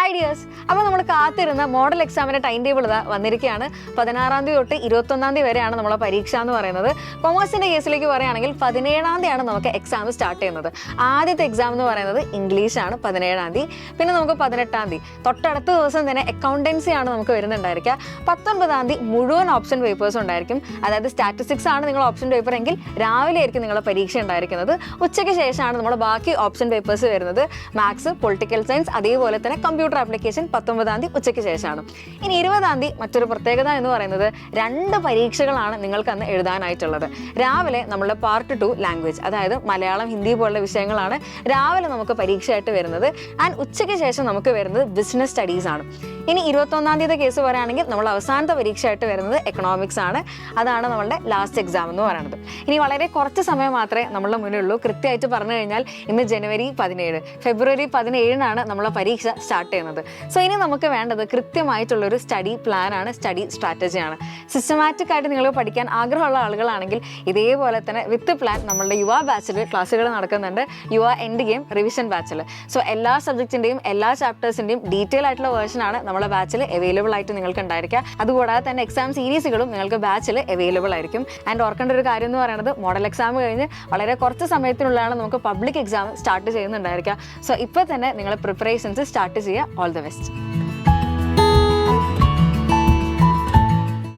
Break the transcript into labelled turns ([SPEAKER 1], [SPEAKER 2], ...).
[SPEAKER 1] Hi dears, അപ്പോൾ നമ്മൾ കാത്തിരുന്ന മോഡൽ എക്സാമിൻ്റെ ടൈം ടേബിൾ ഇതാ വന്നിരിക്കുകയാണ്. 16-ാം തീയതി തൊട്ട് 21-ാം തീയതി വരെയാണ് നമ്മളെ പരീക്ഷ എന്ന് പറയുന്നത്. കൊമേഴ്സിൻ്റെ കേസിലേക്ക് പറയുകയാണെങ്കിൽ 17-ാം തീയതിയാണ് നമുക്ക് എക്സാം സ്റ്റാർട്ട് ചെയ്യുന്നത്. ആദ്യത്തെ എക്സാം എന്ന് പറയുന്നത് ഇംഗ്ലീഷാണ് 17-ാം തീയതി. പിന്നെ നമുക്ക് 18-ാം തീയതി തൊട്ടടുത്ത ദിവസം തന്നെ അക്കൗണ്ടൻസി ആണ് നമുക്ക് വരുന്നുണ്ടായിരിക്കുക. 19-ാം തീയതി മുഴുവൻ ഓപ്ഷൻ പേപ്പേഴ്സ് ഉണ്ടായിരിക്കും. അതായത് സ്റ്റാറ്റിസ്റ്റിക്സ് ആണ് നിങ്ങൾ ഓപ്ഷൻ പേപ്പർ എങ്കിൽ രാവിലെ ആയിരിക്കും നിങ്ങളുടെ പരീക്ഷ ഉണ്ടായിരിക്കുന്നത്. ഉച്ചയ്ക്ക് ശേഷമാണ് നമ്മുടെ ബാക്കി ഓപ്ഷൻ പേപ്പേഴ്സ് വരുന്നത്. മാത്സ്, പൊളിറ്റിക്കൽ സയൻസ്, അതേപോലെ തന്നെ കമ്പ്യൂട്ടർ ആപ്ലിക്കേഷൻ 19-ാം തീയതി ഉച്ചയ്ക്ക് ശേഷമാണ്. ഇനി 20-ാം തീയതി മറ്റൊരു പ്രത്യേകത എന്ന് പറയുന്നത് 2 പരീക്ഷകളാണ് നിങ്ങൾക്ക് അന്ന് എഴുതാനായിട്ടുള്ളത്. രാവിലെ നമ്മളുടെ പാർട്ട് 2 ലാംഗ്വേജ്, അതായത് മലയാളം, ഹിന്ദി പോലുള്ള വിഷയങ്ങളാണ് രാവിലെ നമുക്ക് പരീക്ഷയായിട്ട് വരുന്നത്. ആൻഡ് ഉച്ചയ്ക്ക് ശേഷം നമുക്ക് വരുന്നത് ബിസിനസ് സ്റ്റഡീസ് ആണ്. ഇനി 21-ാം തീയതി കേസ് പറയുകയാണെങ്കിൽ നമ്മൾ അവസാനത്തെ പരീക്ഷയായിട്ട് വരുന്നത് എക്കണോമിക്സ് ആണ്. അതാണ് നമ്മളുടെ ലാസ്റ്റ് എക്സാം എന്ന് പറയുന്നത്. ഇനി വളരെ കുറച്ച് സമയം മാത്രമേ നമ്മളുടെ മുന്നിലുള്ളൂ. കൃത്യമായിട്ട് പറഞ്ഞു കഴിഞ്ഞാൽ ഇന്ന് ജനുവരി 17, ഫെബ്രുവരി 17-നാണ് നമ്മളെ പരീക്ഷ സ്റ്റാർട്ട് ചെയ്യുന്നത്. സോ ഇനി നമുക്ക് വേണ്ടത് കൃത്യമായിട്ടുള്ളൊരു സ്റ്റഡി പ്ലാനാണ്, സ്റ്റഡി സ്ട്രാറ്റജിയാണ്. സിസ്റ്റമാറ്റിക് ആയിട്ട് നിങ്ങൾ പഠിക്കാൻ ആഗ്രഹമുള്ള ആളുകളാണെങ്കിൽ ഇതേപോലെ തന്നെ വിത്ത് പ്ലാൻ നമ്മളുടെ യുവ ബാച്ചിൽ ക്ലാസ്സുകൾ നടക്കുന്നുണ്ട്. യുവ എൻഡ് ഗെയിം റിവിഷൻ ബാച്ചിൽ. സോ എല്ലാ സബ്ജക്റ്റിൻ്റെയും എല്ലാ ചാപ്റ്റേഴ്സിൻ്റെയും ഡീറ്റെയിൽ ആയിട്ടുള്ള വേർഷനാണ് നമ്മളെ ബാച്ചിൽ അവൈലബിൾ ആയിട്ട് നിങ്ങൾക്ക് ഉണ്ടായിരിക്കുക. അതുകൂടാതെ തന്നെ എക്സാം സീരീസുകളും നിങ്ങൾക്ക് ബാച്ചിൽ അവൈലബിൾ ആയിരിക്കും. ആൻഡ് ഓർക്കേണ്ട ഒരു കാര്യം എന്ന് പറയുന്നത് മോഡൽ എക്സാം കഴിഞ്ഞ് വളരെ കുറച്ച് സമയത്തിനുള്ളിലാണ് നമുക്ക് പബ്ലിക് എക്സാം സ്റ്റാർട്ട് ചെയ്യുന്നുണ്ടായിരിക്കുക. സോ ഇപ്പോൾ തന്നെ നിങ്ങൾ പ്രിപ്പറേഷൻസ് സ്റ്റാർട്ട് ചെയ്യുക. All the best.